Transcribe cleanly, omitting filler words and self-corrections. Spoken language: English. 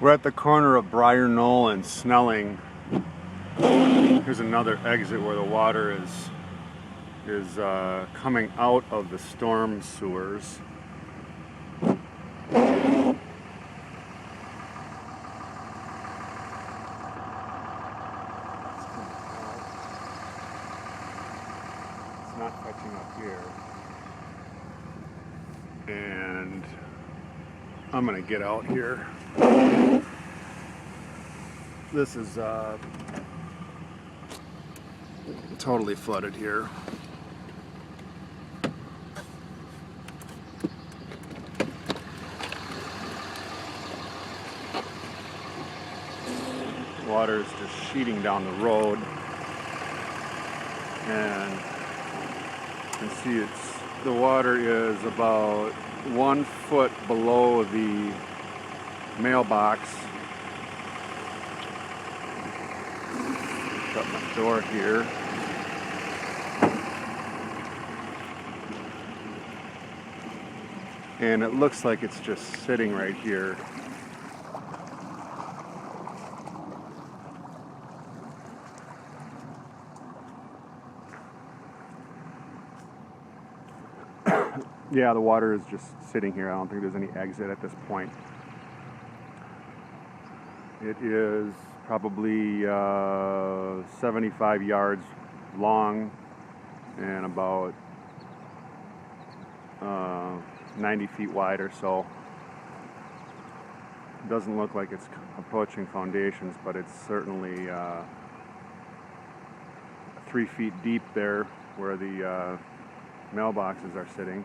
We're at the corner of Briar Knoll and Snelling. Here's another exit where the water is coming out of the storm sewers. It's not catching up here. And I'm gonna get out here. This is totally flooded here. Water is just sheeting down the road, and you can see the water is about 1 foot below the mailbox. Shut my door here. And it looks like it's just sitting right here. Yeah, the water is just sitting here. I don't think there's any exit at this point. It is probably 75 yards long and about 90 feet wide or so. It doesn't look like it's approaching foundations, but it's certainly 3 feet deep there where the mailboxes are sitting.